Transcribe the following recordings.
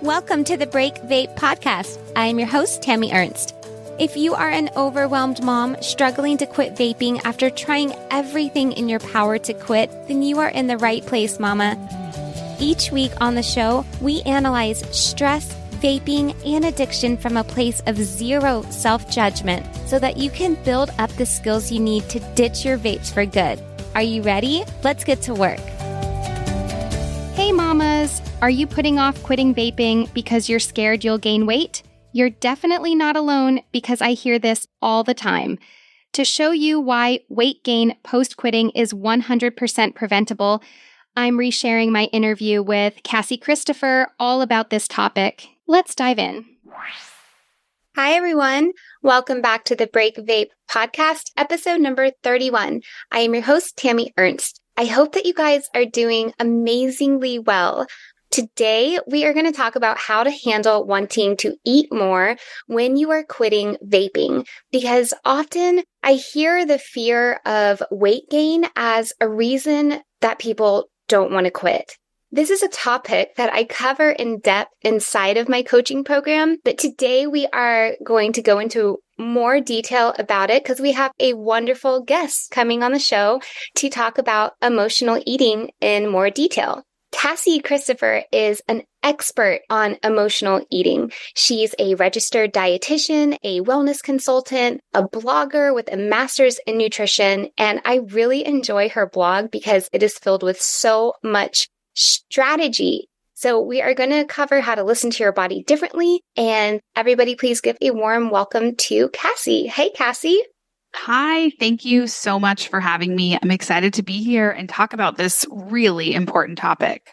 Welcome to the Break Vape podcast. I am your host, Tami Ernst. If you are an overwhelmed mom struggling to quit vaping after trying everything in your power to quit, then you are in the right place, mama. Each week on the show, we analyze stress, vaping, and addiction from a place of zero self-judgment so that you can build up the skills you need to ditch your vapes for good. Are you ready? Let's get to work. Hey mamas, are you putting off quitting vaping because you're scared you'll gain weight? You're definitely not alone because I hear this all the time. To show you why weight gain post-quitting is 100% preventable, I'm resharing my interview with Cassie Christopher all about this topic. Let's dive in. Hi, everyone. Welcome back to the Break Vape podcast, episode number 31. I am your host, Tami Ernst. I hope that you guys are doing amazingly well. Today, we are going to talk about how to handle wanting to eat more when you are quitting vaping, because often I hear the fear of weight gain as a reason that people don't want to quit. This is a topic that I cover in depth inside of my coaching program, but today we are going to go into more detail about it because we have a wonderful guest coming on the show to talk about emotional eating in more detail. Cassie Christopher is an expert on emotional eating. She's a registered dietitian, a wellness consultant, a blogger with a master's in nutrition, and I really enjoy her blog because it is filled with so much strategy. So we are going to cover how to listen to your body differently, and everybody please give a warm welcome to Cassie. Hey, Cassie. Hi, thank you so much for having me. I'm excited to be here and talk about this really important topic.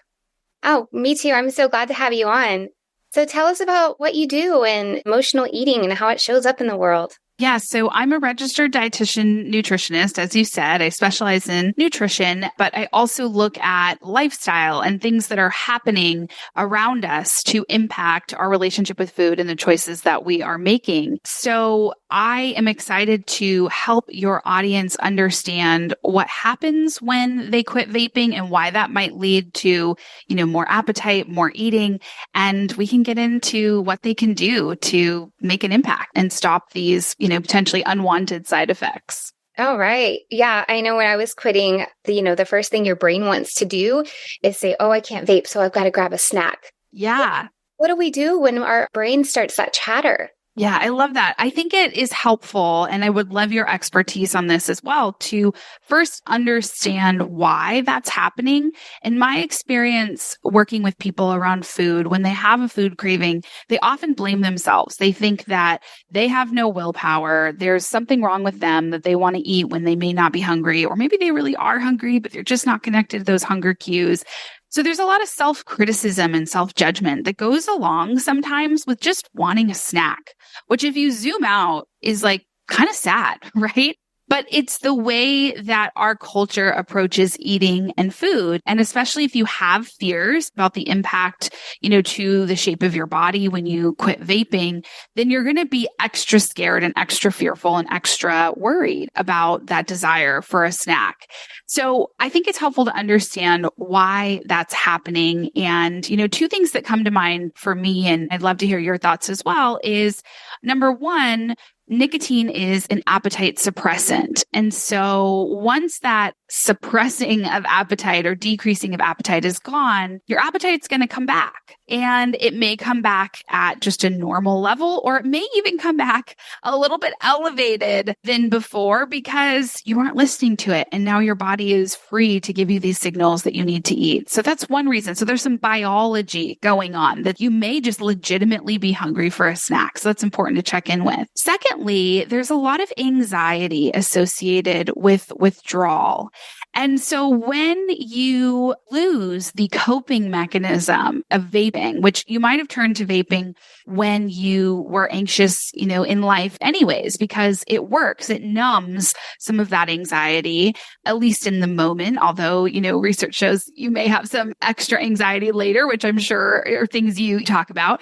Oh, me too. I'm so glad to have you on. So tell us about what you do in emotional eating and how it shows up in the world. Yeah, so I'm a registered dietitian nutritionist. As you said, I specialize in nutrition, but I also look at lifestyle and things that are happening around us to impact our relationship with food and the choices that we are making. So I am excited to help your audience understand what happens when they quit vaping and why that might lead to, more appetite, more eating, and we can get into what they can do to make an impact and stop these potentially unwanted side effects. Oh, right. Yeah. I know when I was quitting, the first thing your brain wants to do is say, oh, I can't vape, so I've got to grab a snack. Yeah. What do we do when our brain starts that chatter? Yeah, I love that. I think it is helpful, and I would love your expertise on this as well, to first understand why that's happening. In my experience working with people around food, when they have a food craving, they often blame themselves. They think that they have no willpower. There's something wrong with them, that they want to eat when they may not be hungry, or maybe they really are hungry, but they're just not connected to those hunger cues. So there's a lot of self-criticism and self-judgment that goes along sometimes with just wanting a snack, which if you zoom out is like kind of sad, right? But it's the way that our culture approaches eating and food. And especially if you have fears about the impact, to the shape of your body when you quit vaping, then you're going to be extra scared and extra fearful and extra worried about that desire for a snack. So I think it's helpful to understand why that's happening. And, two things that come to mind for me, and I'd love to hear your thoughts as well, is number one, nicotine is an appetite suppressant. And so once that suppressing of appetite or decreasing of appetite is gone, your appetite's going to come back. And it may come back at just a normal level, or it may even come back a little bit elevated than before because you weren't listening to it. And now your body is free to give you these signals that you need to eat. So that's one reason. So there's some biology going on that you may just legitimately be hungry for a snack. So that's important to check in with. Secondly, there's a lot of anxiety associated with withdrawal. And so when you lose the coping mechanism of vaping, which you might have turned to vaping when you were anxious, in life anyways, because it works, it numbs some of that anxiety, at least in the moment. Although, research shows you may have some extra anxiety later, which I'm sure are things you talk about.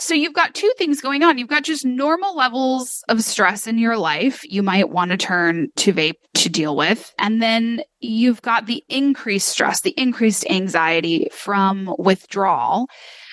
So you've got two things going on. You've got just normal levels of stress in your life you might want to turn to vape to deal with. And then you've got the increased stress, the increased anxiety from withdrawal.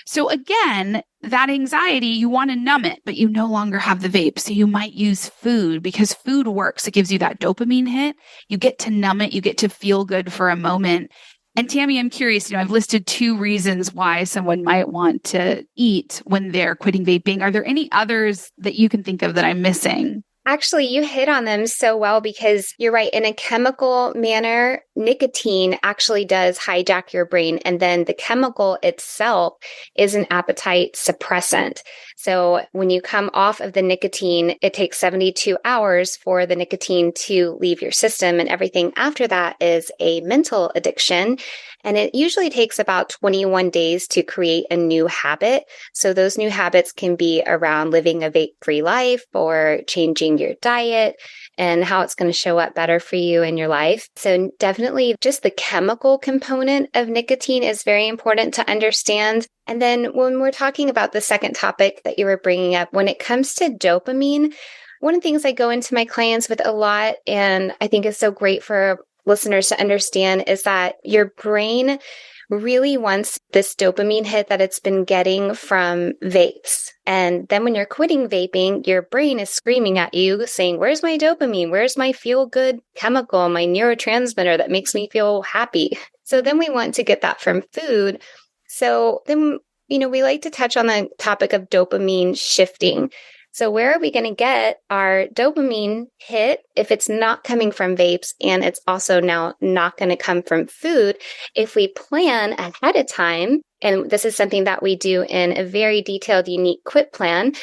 So again, that anxiety, you want to numb it, but you no longer have the vape. So you might use food because food works. It gives you that dopamine hit. You get to numb it. You get to feel good for a moment. And Tami, I'm curious, I've listed 2 reasons why someone might want to eat when they're quitting vaping. Are there any others that you can think of that I'm missing? Actually, you hit on them so well because you're right. In a chemical manner, nicotine actually does hijack your brain. And then the chemical itself is an appetite suppressant. So when you come off of the nicotine, it takes 72 hours for the nicotine to leave your system. And everything after that is a mental addiction. And it usually takes about 21 days to create a new habit. So those new habits can be around living a vape-free life or changing your diet and how it's going to show up better for you in your life. So definitely just the chemical component of nicotine is very important to understand. And then when we're talking about the second topic that you were bringing up, when it comes to dopamine, one of the things I go into my clients with a lot, and I think is so great for listeners to understand, is that your brain really wants this dopamine hit that it's been getting from vapes. And then when you're quitting vaping, your brain is screaming at you saying, where's my dopamine? Where's my feel good chemical, my neurotransmitter that makes me feel happy? So then we want to get that from food. So then, we like to touch on the topic of dopamine shifting. So where are we going to get our dopamine hit if it's not coming from vapes and it's also now not going to come from food? If we plan ahead of time, and this is something that we do in a very detailed, unique quit plan,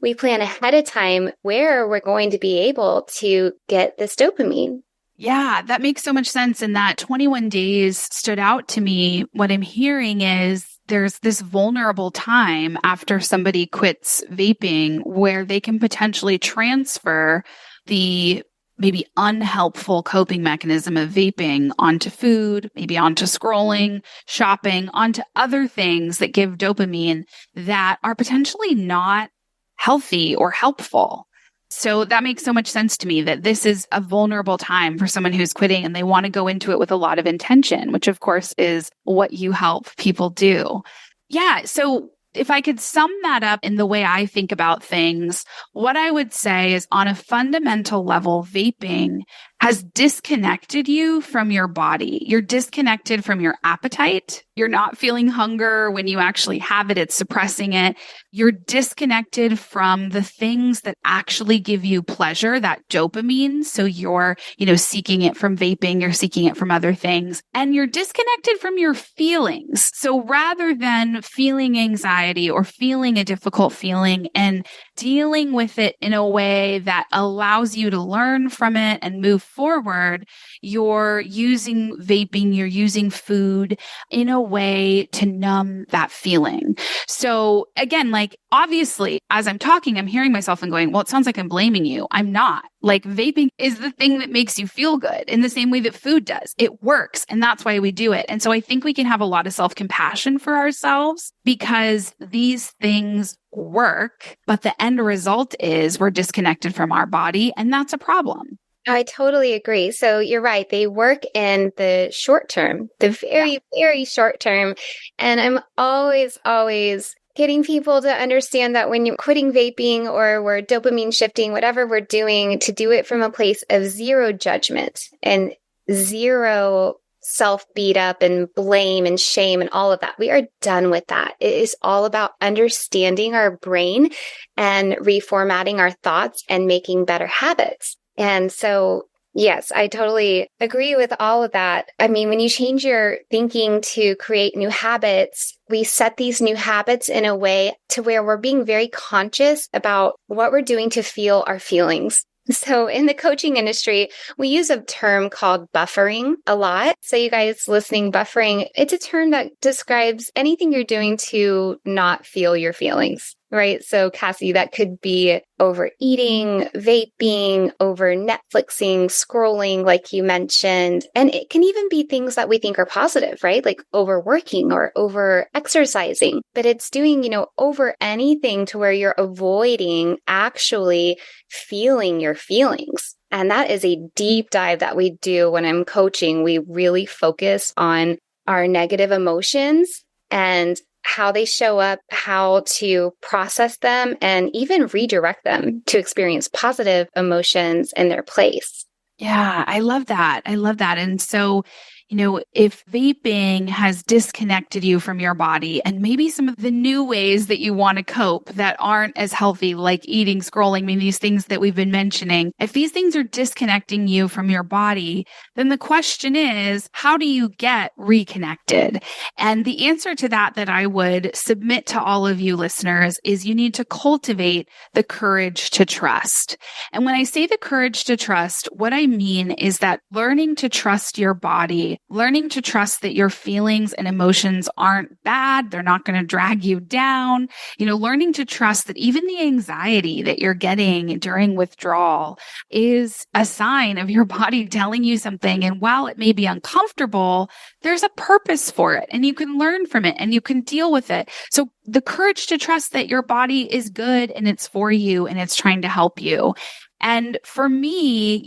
we plan ahead of time where we're going to be able to get this dopamine. Yeah, that makes so much sense. And that 21 days stood out to me. What I'm hearing is there's this vulnerable time after somebody quits vaping where they can potentially transfer the maybe unhelpful coping mechanism of vaping onto food, maybe onto scrolling, shopping, onto other things that give dopamine that are potentially not healthy or helpful. So that makes so much sense to me that this is a vulnerable time for someone who's quitting and they want to go into it with a lot of intention, which of course is what you help people do. Yeah. So if I could sum that up in the way I think about things, what I would say is on a fundamental level, vaping has disconnected you from your body. You're disconnected from your appetite. You're not feeling hunger when you actually have it. It's suppressing it. You're disconnected from the things that actually give you pleasure, that dopamine. So you're, seeking it from vaping, you're seeking it from other things, and you're disconnected from your feelings. So rather than feeling anxiety or feeling a difficult feeling and dealing with it in a way that allows you to learn from it and move forward, you're using vaping, you're using food in a way to numb that feeling. So again, obviously, as I'm talking, I'm hearing myself and going, well, it sounds like I'm blaming you. I'm not. Vaping is the thing that makes you feel good in the same way that food does. It works. And that's why we do it. And so I think we can have a lot of self-compassion for ourselves because these things work, but the end result is we're disconnected from our body. And that's a problem. I totally agree. So you're right. They work in the short term, the very short term. And I'm always getting people to understand that when you're quitting vaping or we're dopamine shifting, whatever we're doing, to do it from a place of zero judgment and zero self beat up and blame and shame and all of that. We are done with that. It is all about understanding our brain and reformatting our thoughts and making better habits. And so, yes, I totally agree with all of that. I mean, when you change your thinking to create new habits, we set these new habits in a way to where we're being very conscious about what we're doing to feel our feelings. So in the coaching industry, we use a term called buffering a lot. So you guys listening, buffering, it's a term that describes anything you're doing to not feel your feelings. right? So Cassie, that could be overeating, vaping, over Netflixing, scrolling, like you mentioned. And it can even be things that we think are positive, right? Like overworking or over exercising. But it's doing, over anything to where you're avoiding actually feeling your feelings. And that is a deep dive that we do when I'm coaching. We really focus on our negative emotions and how they show up, how to process them, and even redirect them to experience positive emotions in their place. Yeah, I love that. I love that. And so, if vaping has disconnected you from your body and maybe some of the new ways that you want to cope that aren't as healthy, like eating, scrolling, I mean, these things that we've been mentioning, if these things are disconnecting you from your body, then the question is, how do you get reconnected? And the answer to that I would submit to all of you listeners is you need to cultivate the courage to trust. And when I say the courage to trust, what I mean is that learning to trust your body, learning to trust that your feelings and emotions aren't bad. They're not going to drag you down. Learning to trust that even the anxiety that you're getting during withdrawal is a sign of your body telling you something. And while it may be uncomfortable, there's a purpose for it and you can learn from it and you can deal with it. So the courage to trust that your body is good and it's for you and it's trying to help you. And for me,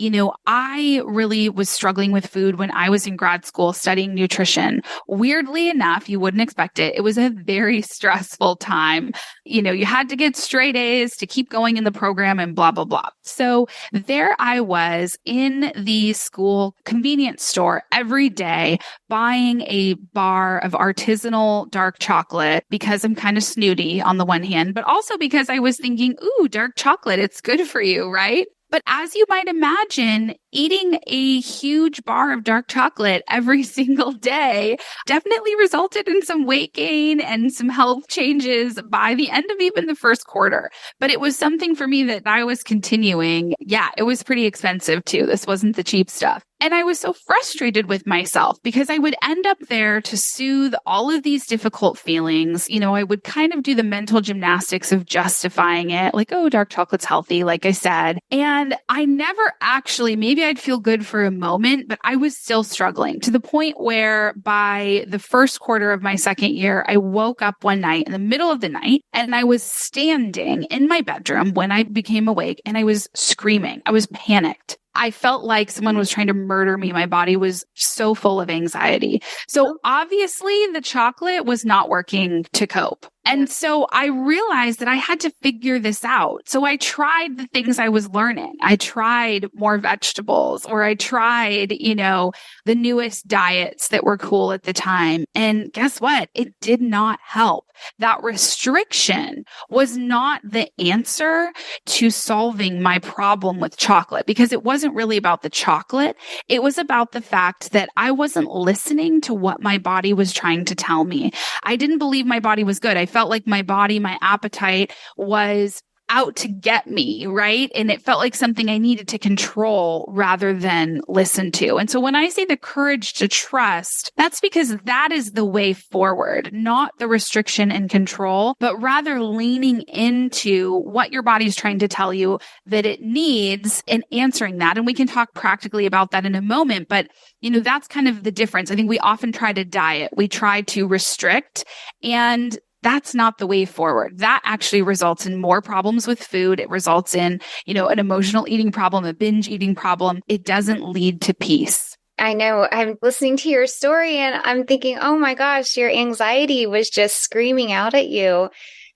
I really was struggling with food when I was in grad school studying nutrition. Weirdly enough, you wouldn't expect it. It was a very stressful time. You had to get straight A's to keep going in the program and blah, blah, blah. So there I was in the school convenience store every day buying a bar of artisanal dark chocolate because I'm kind of snooty on the one hand, but also because I was thinking, ooh, dark chocolate, it's good for you, right? But as you might imagine, eating a huge bar of dark chocolate every single day definitely resulted in some weight gain and some health changes by the end of even the first quarter. But it was something for me that I was continuing. Yeah, it was pretty expensive too. This wasn't the cheap stuff. And I was so frustrated with myself because I would end up there to soothe all of these difficult feelings. I would kind of do the mental gymnastics of justifying it, like, oh, dark chocolate's healthy, like I said. And I never actually, maybe I'd feel good for a moment, but I was still struggling to the point where by the first quarter of my second year, I woke up one night in the middle of the night and I was standing in my bedroom when I became awake and I was screaming. I was panicked. I felt like someone was trying to murder me. My body was so full of anxiety. So obviously the chocolate was not working to cope. And so I realized that I had to figure this out. So I tried the things I was learning. I tried more vegetables, or I tried, the newest diets that were cool at the time. And guess what? It did not help. That restriction was not the answer to solving my problem with chocolate, because it wasn't really about the chocolate. It was about the fact that I wasn't listening to what my body was trying to tell me. I didn't believe my body was good. I felt like my body, my appetite was out to get me, right? And it felt like something I needed to control rather than listen to. And so when I say the courage to trust, that's because that is the way forward, not the restriction and control, but rather leaning into what your body's trying to tell you that it needs and answering that. And we can talk practically about that in a moment, but that's kind of the difference. I think we often try to diet. We try to restrict, and that's not the way forward. That actually results in more problems with food. It results in, an emotional eating problem, a binge eating problem. It doesn't lead to peace. I know. I'm listening to your story and I'm thinking, oh my gosh, your anxiety was just screaming out at you.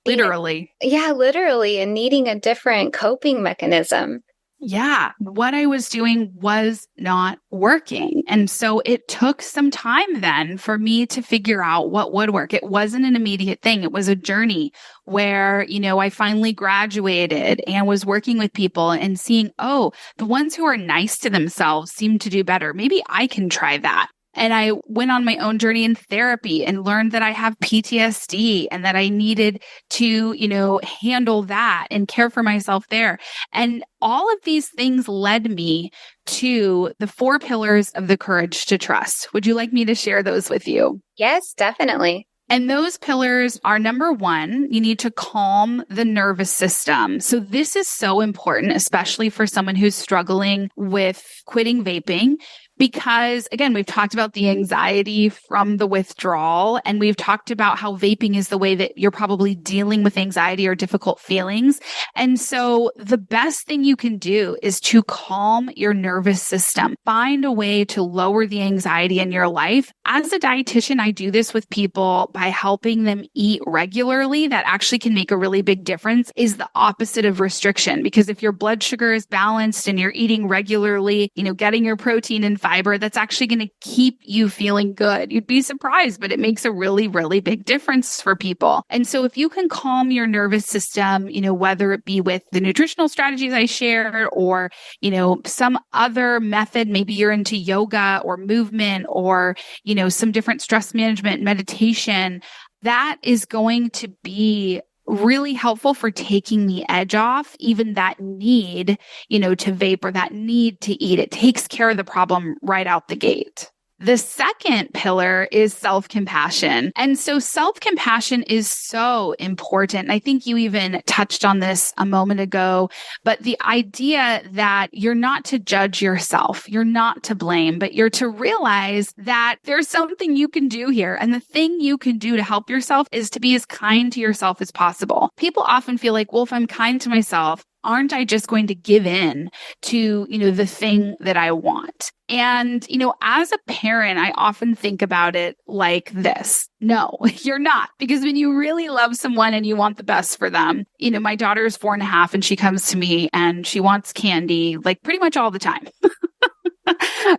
Literally. Yeah, literally. And needing a different coping mechanism. Yeah, what I was doing was not working. And so it took some time then for me to figure out what would work. It wasn't an immediate thing. It was a journey where, I finally graduated and was working with people and seeing, oh, the ones who are nice to themselves seem to do better. Maybe I can try that. And I went on my own journey in therapy and learned that I have PTSD and that I needed to, handle that and care for myself there. And all of these things led me to the 4 pillars of the courage to trust. Would you like me to share those with you? Yes, definitely. And those pillars are number one, you need to calm the nervous system. So this is so important, especially for someone who's struggling with quitting vaping. Because again, we've talked about the anxiety from the withdrawal, and we've talked about how vaping is the way that you're probably dealing with anxiety or difficult feelings. And so the best thing you can do is to calm your nervous system. Find a way to lower the anxiety in your life. As a dietitian, I do this with people by helping them eat regularly. That actually can make a really big difference, is the opposite of restriction. Because if your blood sugar is balanced and you're eating regularly, getting your protein and fiber, that's actually going to keep you feeling good. You'd be surprised, but it makes a really, really big difference for people. And so if you can calm your nervous system, whether it be with the nutritional strategies I shared or, some other method, maybe you're into yoga or movement or, some different stress management, meditation, that is going to be really helpful for taking the edge off, even that need, to vape or that need to eat. It takes care of the problem right out the gate. The second pillar is self-compassion. And so self-compassion is so important. I think you even touched on this a moment ago, but the idea that you're not to judge yourself, you're not to blame, but you're to realize that there's something you can do here. And the thing you can do to help yourself is to be as kind to yourself as possible. People often feel like, well, if I'm kind to myself, aren't I just going to give in to, the thing that I want? And, as a parent, I often think about it like this. No, you're not. Because when you really love someone and you want the best for them, my daughter is 4.5 and she comes to me and she wants candy like pretty much all the time.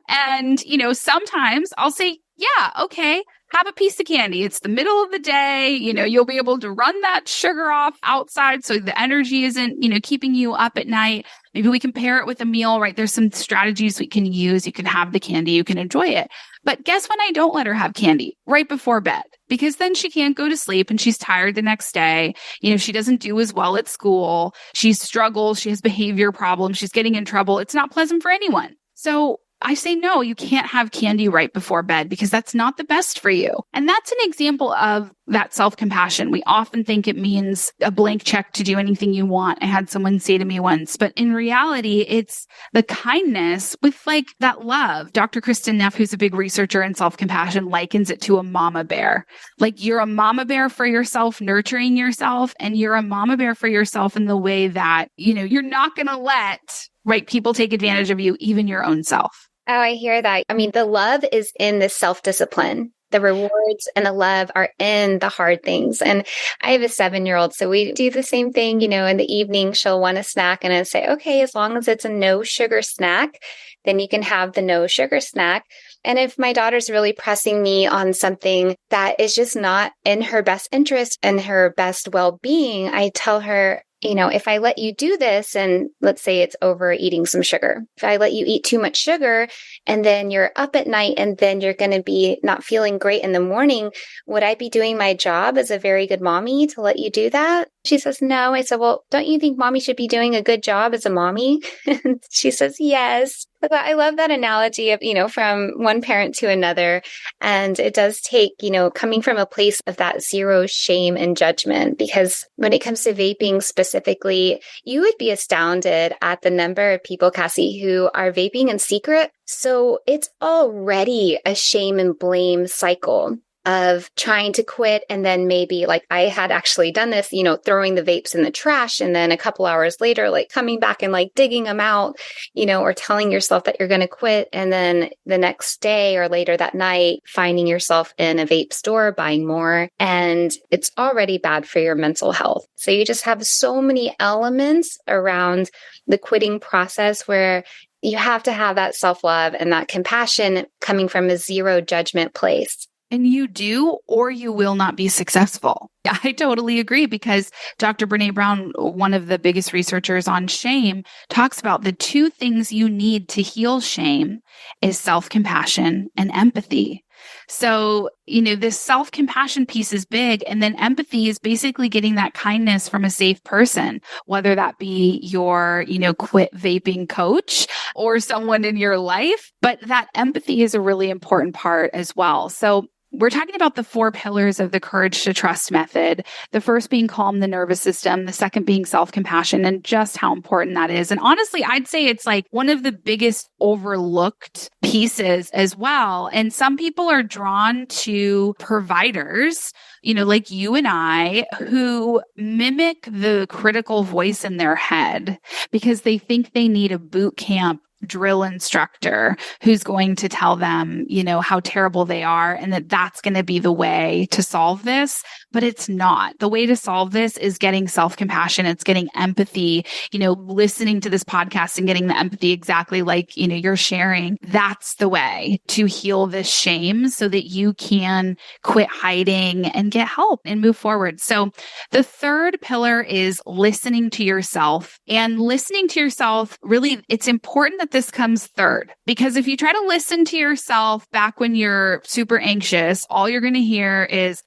And, sometimes I'll say, yeah, okay, have a piece of candy. It's the middle of the day. You'll be able to run that sugar off outside so the energy isn't, keeping you up at night. Maybe we can pair it with a meal, right? There's some strategies we can use. You can have the candy, you can enjoy it. But guess when I don't let her have candy? Right before bed, because then she can't go to sleep and she's tired the next day. She doesn't do as well at school. She struggles. She has behavior problems. She's getting in trouble. It's not pleasant for anyone. So I say, no, you can't have candy right before bed because that's not the best for you. And that's an example of that self-compassion. We often think it means a blank check to do anything you want. I had someone say to me once, but in reality, it's the kindness with like that love. Dr. Kristen Neff, who's a big researcher in self-compassion, likens it to a mama bear. Like you're a mama bear for yourself, nurturing yourself, and you're a mama bear for yourself in the way that, you're not going to let people take advantage of you, even your own self. Oh, I hear that. I mean, the love is in the self-discipline. The rewards and the love are in the hard things. And I have a 7-year-old, so we do the same thing. In the evening, she'll want a snack and I say, okay, as long as it's a no sugar snack, then you can have the no sugar snack. And if my daughter's really pressing me on something that is just not in her best interest and her best well-being, I tell her, if I let you do this, and let's say it's over eating some sugar, if I let you eat too much sugar and then you're up at night and then you're going to be not feeling great in the morning, would I be doing my job as a very good mommy to let you do that? She says, no. I said, well, don't you think mommy should be doing a good job as a mommy? And she says, yes. But I love that analogy of, from one parent to another. And it does take, coming from a place of that zero shame and judgment, because when it comes to vaping specifically, you would be astounded at the number of people, Cassie, who are vaping in secret. So it's already a shame and blame cycle of trying to quit. And then maybe like I had actually done this, throwing the vapes in the trash. And then a couple hours later, like coming back and like digging them out, or telling yourself that you're going to quit. And then the next day or later that night, finding yourself in a vape store, buying more. And it's already bad for your mental health. So you just have so many elements around the quitting process where you have to have that self-love and that compassion coming from a zero judgment place. And you do, or you will not be successful. I totally agree, because Dr. Brene Brown, one of the biggest researchers on shame, talks about the two things you need to heal shame is self-compassion and empathy. So, this self-compassion piece is big. And then empathy is basically getting that kindness from a safe person, whether that be your, quit vaping coach or someone in your life. But that empathy is a really important part as well. So we're talking about the 4 pillars of the Courage to Trust method. The first being calm the nervous system, the second being self-compassion, and just how important that is. And honestly, I'd say it's like one of the biggest overlooked pieces as well. And some people are drawn to providers, like you and I, who mimic the critical voice in their head because they think they need a boot camp drill instructor who's going to tell them, how terrible they are and that that's going to be the way to solve this. But it's not. The way to solve this is getting self-compassion. It's getting empathy, listening to this podcast and getting the empathy exactly like, you're sharing. That's the way to heal this shame so that you can quit hiding and get help and move forward. So the third pillar is listening to yourself, and listening to yourself. Really, it's important that this comes third, because if you try to listen to yourself back when you're super anxious, all you're going to hear is,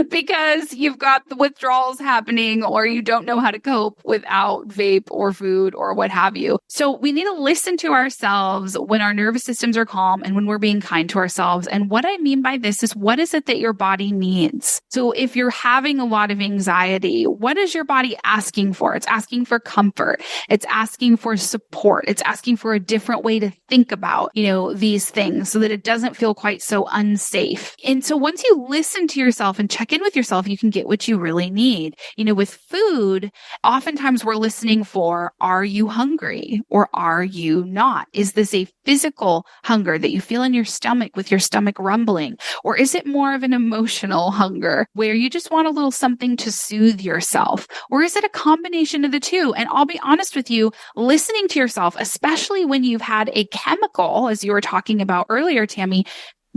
because you've got the withdrawals happening or you don't know how to cope without vape or food or what have you. So we need to listen to ourselves when our nervous systems are calm and when we're being kind to ourselves. And what I mean by this is, what is it that your body needs? So if you're having a lot of anxiety, what is your body asking for? It's asking for comfort. It's asking for support. It's asking for a different way to think about, these things so that it doesn't feel quite so unsafe. And so once you listen to yourself and check in with yourself, you can get what you really need. With food, oftentimes we're listening for, are you hungry or are you not? Is this a physical hunger that you feel in your stomach with your stomach rumbling? Or is it more of an emotional hunger where you just want a little something to soothe yourself? Or is it a combination of the two? And I'll be honest with you, listening to yourself, especially when you've had a chemical, as you were talking about earlier, Tami,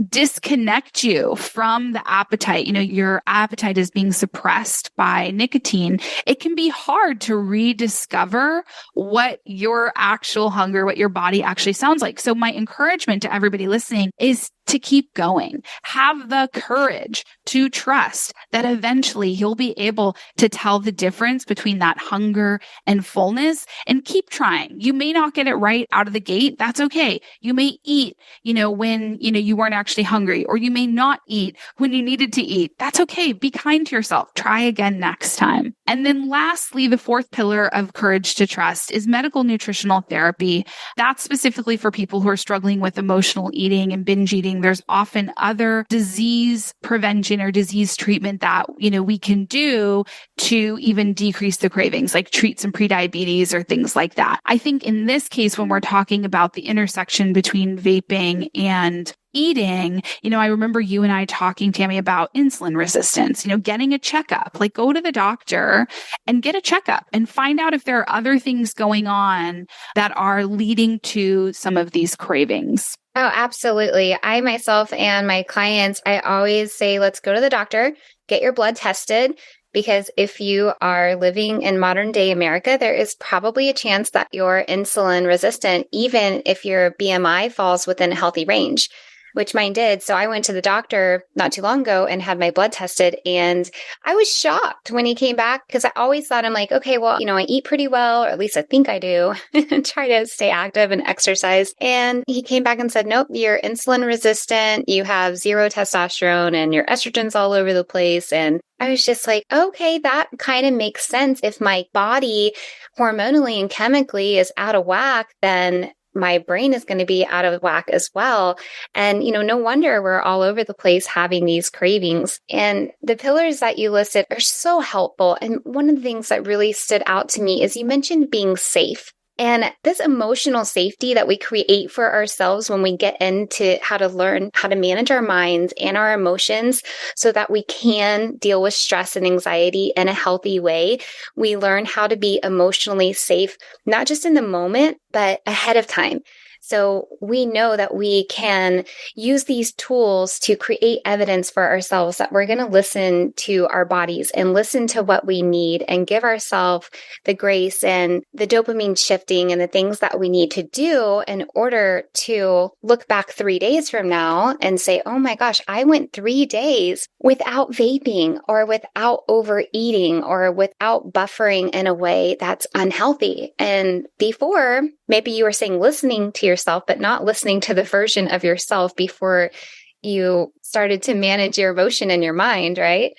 disconnect you from the appetite. Your appetite is being suppressed by nicotine. It can be hard to rediscover what your actual hunger, what your body actually sounds like. So my encouragement to everybody listening is to keep going. Have the courage to trust that eventually you'll be able to tell the difference between that hunger and fullness, and keep trying. You may not get it right out of the gate. That's okay. You may eat, when, you weren't actually hungry, or you may not eat when you needed to eat. That's okay. Be kind to yourself. Try again next time. And then lastly, the fourth pillar of Courage to Trust is medical nutritional therapy. That's specifically for people who are struggling with emotional eating and binge eating. There's often other disease prevention or disease treatment that, we can do to even decrease the cravings, like treat some prediabetes or things like that. I think in this case, when we're talking about the intersection between vaping and eating, I remember you and I talking, Tami, about insulin resistance, getting a checkup, like go to the doctor and get a checkup and find out if there are other things going on that are leading to some of these cravings. Oh, absolutely. I myself and my clients, I always say, let's go to the doctor, get your blood tested. Because if you are living in modern day America, there is probably a chance that you're insulin resistant, even if your BMI falls within a healthy range, which mine did. So I went to the doctor not too long ago and had my blood tested. And I was shocked when he came back, because I always thought, I'm like, okay, well, I eat pretty well, or at least I think I do, and try to stay active and exercise. And he came back and said, nope, you're insulin resistant. You have zero testosterone and your estrogen's all over the place. And I was just like, okay, that kind of makes sense. If my body hormonally and chemically is out of whack, then my brain is going to be out of whack as well. And, no wonder we're all over the place having these cravings. And the pillars that you listed are so helpful. And one of the things that really stood out to me is you mentioned being safe. And this emotional safety that we create for ourselves when we get into how to learn how to manage our minds and our emotions so that we can deal with stress and anxiety in a healthy way. We learn how to be emotionally safe, not just in the moment, but ahead of time. So we know that we can use these tools to create evidence for ourselves that we're going to listen to our bodies and listen to what we need and give ourselves the grace and the dopamine shifting and the things that we need to do in order to look back 3 days from now and say, oh my gosh, I went 3 days without vaping or without overeating or without buffering in a way that's unhealthy. And before, maybe you were saying listening to yourself, but not listening to the version of yourself before you started to manage your emotion in your mind, right?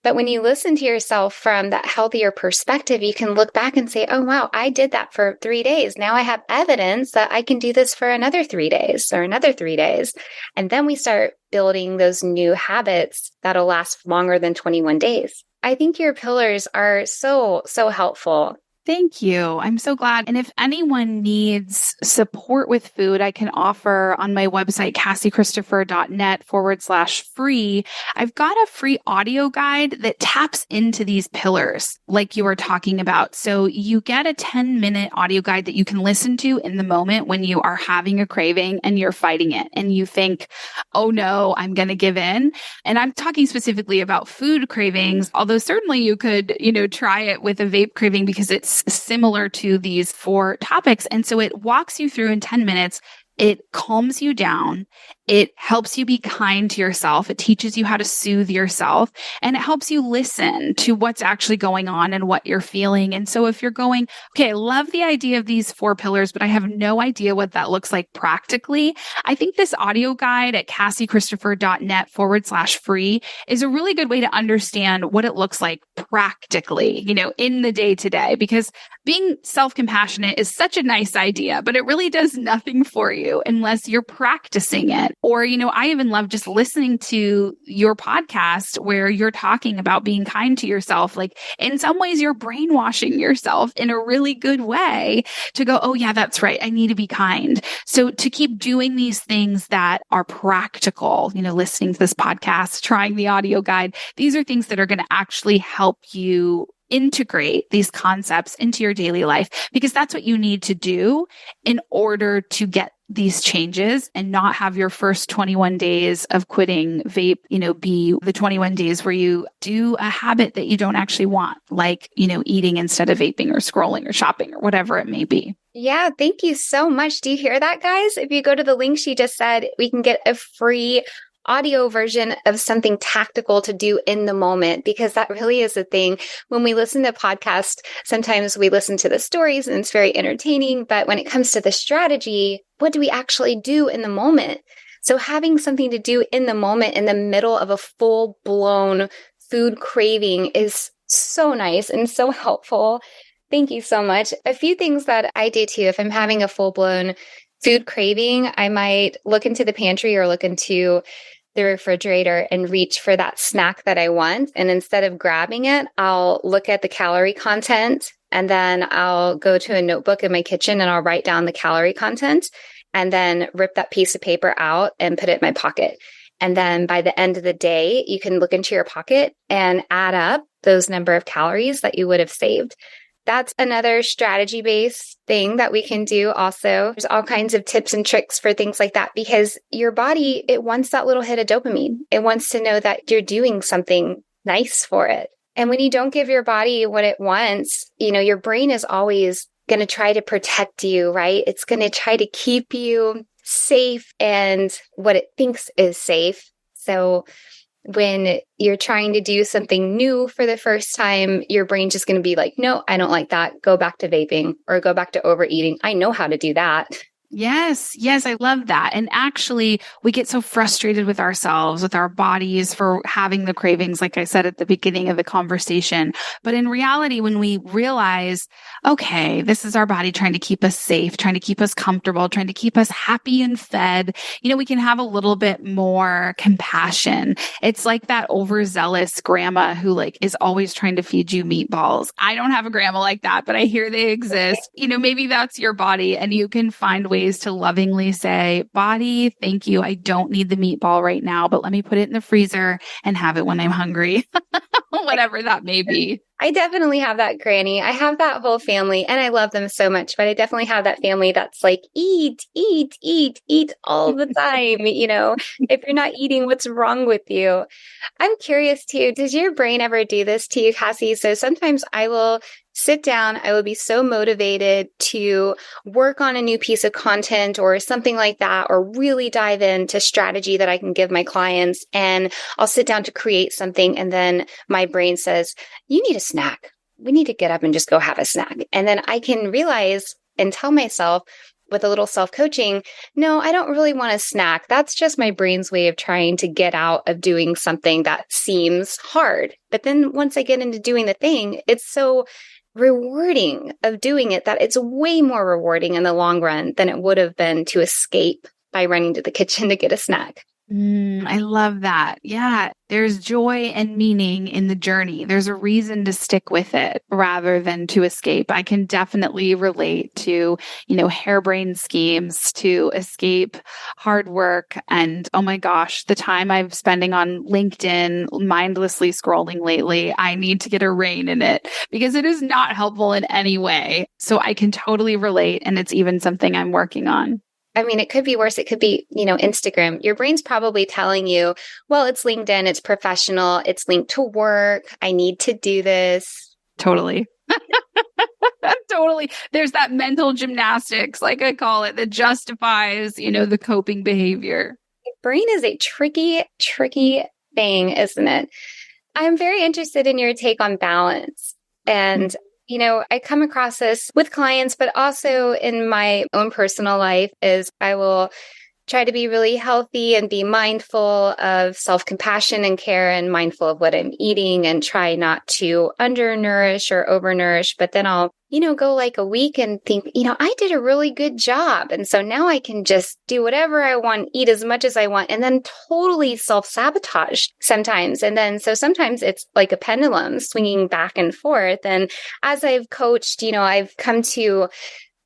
But when you listen to yourself from that healthier perspective, you can look back and say, oh, wow, I did that for 3 days. Now I have evidence that I can do this for another 3 days or another 3 days. And then we start building those new habits that'll last longer than 21 days. I think your pillars are so, so helpful. Thank you. I'm so glad. And if anyone needs support with food, I can offer on my website, cassiechristopher.net/free. I've got a free audio guide that taps into these pillars like you were talking about. So you get a 10-minute audio guide that you can listen to in the moment when you are having a craving and you're fighting it and you think, oh no, I'm going to give in. And I'm talking specifically about food cravings, although certainly you could, try it with a vape craving because it's similar to these 4 topics. And so it walks you through in 10 minutes. It calms you down. It helps you be kind to yourself. It teaches you how to soothe yourself, and it helps you listen to what's actually going on and what you're feeling. And so if you're going, okay, I love the idea of these 4 pillars, but I have no idea what that looks like practically, I think this audio guide at cassiechristopher.net/free is a really good way to understand what it looks like practically, in the day to day, because being self-compassionate is such a nice idea, but it really does nothing for you unless you're practicing it. Or, I even love just listening to your podcast where you're talking about being kind to yourself. Like in some ways, you're brainwashing yourself in a really good way to go, oh yeah, that's right. I need to be kind. So to keep doing these things that are practical, listening to this podcast, trying the audio guide, these are things that are going to actually help you integrate these concepts into your daily life, because that's what you need to do in order to get these changes and not have your first 21 days of quitting vape, be the 21 days where you do a habit that you don't actually want, like, eating instead of vaping or scrolling or shopping or whatever it may be. Yeah, thank you so much. Do you hear that, guys? If you go to the link she just said, we can get a free audio version of something tactical to do in the moment, because that really is the thing. When we listen to podcasts, sometimes we listen to the stories and it's very entertaining. But when it comes to the strategy, what do we actually do in the moment? So having something to do in the moment in the middle of a full-blown food craving is so nice and so helpful. Thank you so much. A few things that I do too, if I'm having a full-blown food craving, I might look into the pantry or look into the refrigerator and reach for that snack that I want. And instead of grabbing it, I'll look at the calorie content, and then I'll go to a notebook in my kitchen and I'll write down the calorie content and then rip that piece of paper out and put it in my pocket. And then by the end of the day, you can look into your pocket and add up those number of calories that you would have saved. That's another strategy-based thing that we can do also. There's all kinds of tips and tricks for things like that, because your body, it wants that little hit of dopamine. It wants to know that you're doing something nice for it. And when you don't give your body what it wants, your brain is always going to try to protect you, right? It's going to try to keep you safe and what it thinks is safe. So when you're trying to do something new for the first time, your brain's just going to be like, no, I don't like that. Go back to vaping or go back to overeating. I know how to do that. Yes, I love that. And actually, we get so frustrated with ourselves, with our bodies for having the cravings, like I said at the beginning of the conversation. But in reality, when we realize, okay, this is our body trying to keep us safe, trying to keep us comfortable, trying to keep us happy and fed, we can have a little bit more compassion. It's like that overzealous grandma who is always trying to feed you meatballs. I don't have a grandma like that, but I hear they exist. Maybe that's your body, and you can find ways to lovingly say, body, thank you. I don't need the meatball right now, but let me put it in the freezer and have it when I'm hungry, whatever that may be. I definitely have that granny. I have that whole family and I love them so much, but I definitely have that family that's like, eat all the time. If you're not eating, what's wrong with you? I'm curious too, does your brain ever do this to you, Cassie? So sometimes I will sit down, I will be so motivated to work on a new piece of content or something like that, or really dive into strategy that I can give my clients. And I'll sit down to create something. And then my brain says, you need a snack. We need to get up and just go have a snack. And then I can realize and tell myself, with a little self-coaching, no, I don't really want a snack. That's just my brain's way of trying to get out of doing something that seems hard. But then once I get into doing the thing, it's so rewarding of doing it that it's way more rewarding in the long run than it would have been to escape by running to the kitchen to get a snack. I love that. Yeah. There's joy and meaning in the journey. There's a reason to stick with it rather than to escape. I can definitely relate to, harebrained schemes to escape hard work. And oh my gosh, the time I'm spending on LinkedIn, mindlessly scrolling lately, I need to get a rein in it because it is not helpful in any way. So I can totally relate. And it's even something I'm working on. I mean, it could be worse. It could be, Instagram. Your brain's probably telling you, well, it's LinkedIn, it's professional, it's linked to work. I need to do this. Totally. Totally. There's that mental gymnastics, like I call it, that justifies, the coping behavior. The brain is a tricky, tricky thing, isn't it? I'm very interested in your take on balance. And I come across this with clients, but also in my own personal life is I will try to be really healthy and be mindful of self-compassion and care and mindful of what I'm eating and try not to undernourish or overnourish. But then I'll, go like a week and think, I did a really good job. And so now I can just do whatever I want, eat as much as I want, and then totally self-sabotage sometimes. And then, so sometimes it's like a pendulum swinging back and forth. And as I've coached, I've come to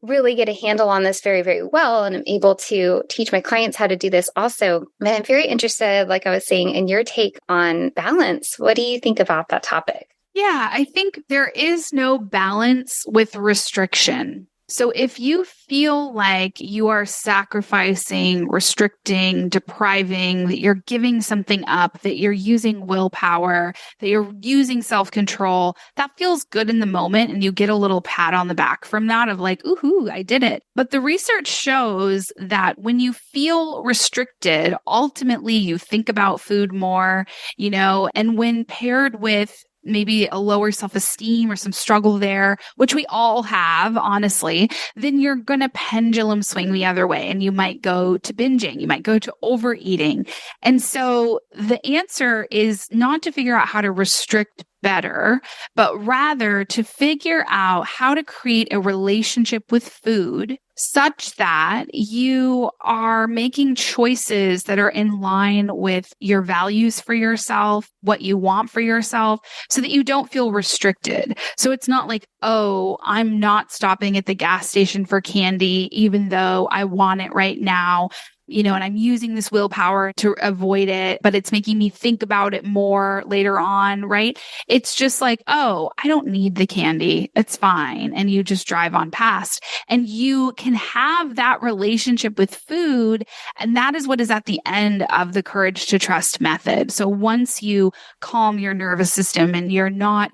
really get a handle on this very, very well. And I'm able to teach my clients how to do this also. And I'm very interested, like I was saying, in your take on balance. What do you think about that topic? Yeah, I think there is no balance with restriction. So if you feel like you are sacrificing, restricting, depriving, that you're giving something up, that you're using willpower, that you're using self-control, that feels good in the moment. And you get a little pat on the back from that of like, ooh, I did it. But the research shows that when you feel restricted, ultimately you think about food more, and when paired with maybe a lower self-esteem or some struggle there, which we all have, honestly, then you're going to pendulum swing the other way. And you might go to binging, you might go to overeating. And so the answer is not to figure out how to restrict better, but rather to figure out how to create a relationship with food such that you are making choices that are in line with your values for yourself, what you want for yourself, so that you don't feel restricted. So it's not like, oh, I'm not stopping at the gas station for candy, even though I want it right now. And I'm using this willpower to avoid it, but it's making me think about it more later on, right? It's just like, oh, I don't need the candy. It's fine. And you just drive on past. And you can have that relationship with food. And that is what is at the end of the Courage to Trust method. So once you calm your nervous system and you're not,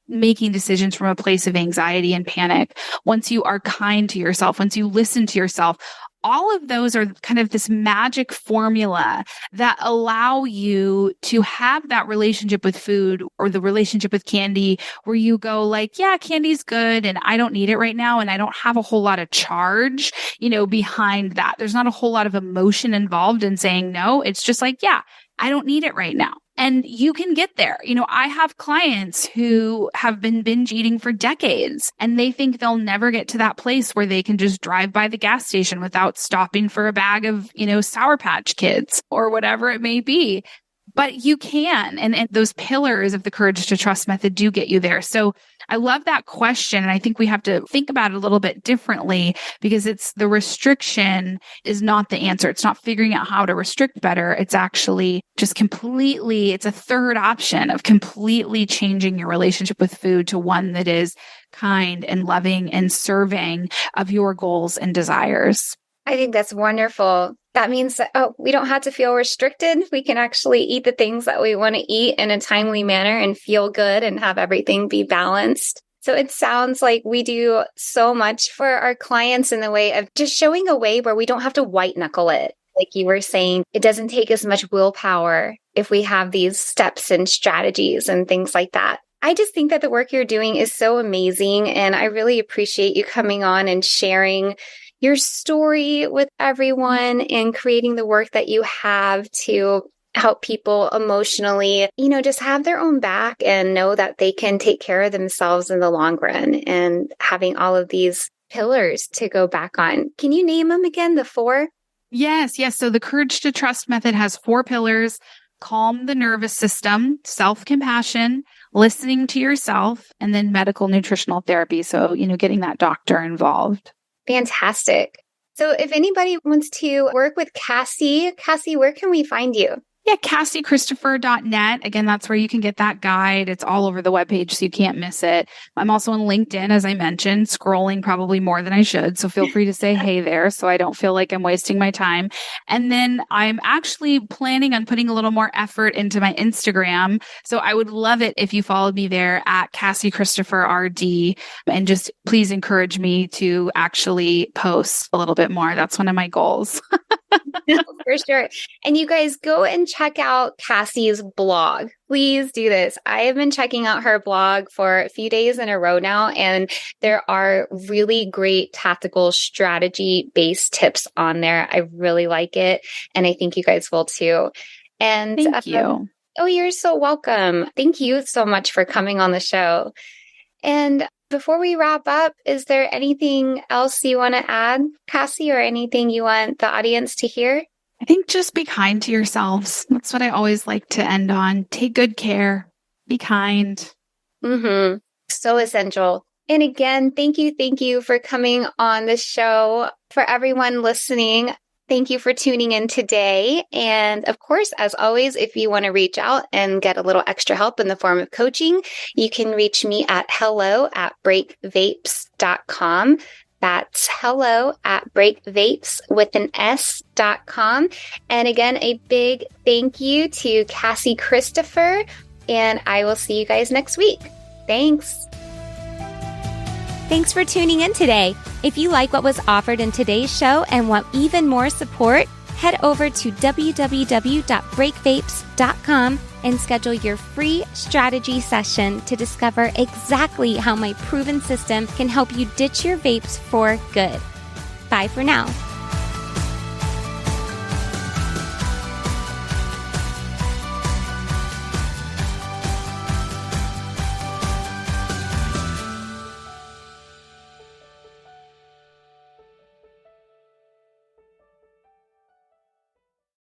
making decisions from a place of anxiety and panic, once you are kind to yourself, once you listen to yourself, all of those are kind of this magic formula that allow you to have that relationship with food or the relationship with candy where you go like, yeah, candy's good and I don't need it right now. And I don't have a whole lot of charge, behind that. There's not a whole lot of emotion involved in saying no. It's just like, yeah, I don't need it right now. And you can get there. I have clients who have been binge eating for decades and they think they'll never get to that place where they can just drive by the gas station without stopping for a bag of, Sour Patch Kids or whatever it may be. But you can. And those pillars of the Courage to Trust method do get you there. So I love that question. And I think we have to think about it a little bit differently because it's the restriction is not the answer. It's not figuring out how to restrict better. It's actually just completely, it's a third option of completely changing your relationship with food to one that is kind and loving and serving of your goals and desires. I think that's wonderful. That means that, we don't have to feel restricted. We can actually eat the things that we want to eat in a timely manner and feel good and have everything be balanced. So it sounds like we do so much for our clients in the way of just showing a way where we don't have to white knuckle it. Like you were saying, it doesn't take as much willpower if we have these steps and strategies and things like that. I just think that the work you're doing is so amazing. And I really appreciate you coming on and sharing your story with everyone and creating the work that you have to help people emotionally, just have their own back and know that they can take care of themselves in the long run, and having all of these pillars to go back on. Can you name them again, the 4? Yes. So the Courage to Trust method has 4 pillars: calm the nervous system, self-compassion, listening to yourself, and then medical nutritional therapy. So, getting that doctor involved. Fantastic. So if anybody wants to work with Cassie, where can we find you? Yeah, CassieChristopher.net. Again, that's where you can get that guide. It's all over the webpage, so you can't miss it. I'm also on LinkedIn, as I mentioned, scrolling probably more than I should. So feel free to say hey there so I don't feel like I'm wasting my time. And then I'm actually planning on putting a little more effort into my Instagram. So I would love it if you followed me there at Cassie Christopher RD, and just please encourage me to actually post a little bit more. That's one of my goals. For sure. And you guys go and check out Cassie's blog. Please do this. I have been checking out her blog for a few days in a row now, and there are really great tactical strategy-based tips on there. I really like it, and I think you guys will too. And thank you. Oh, you're so welcome. Thank you so much for coming on the show. And before we wrap up, is there anything else you want to add, Cassie, or anything you want the audience to hear? I think just be kind to yourselves. That's what I always like to end on. Take good care. Be kind. So essential. And again, thank you for coming on the show. For everyone listening, thank you for tuning in today. And of course, as always, if you want to reach out and get a little extra help in the form of coaching, you can reach me at hello@breakvapes.com. That's hello@breakvapes.com. And again, a big thank you to Cassie Christopher, and I will see you guys next week. Thanks. Thanks for tuning in today. If you like what was offered in today's show and want even more support, head over to www.breakvapes.com and schedule your free strategy session to discover exactly how my proven system can help you ditch your vapes for good. Bye for now.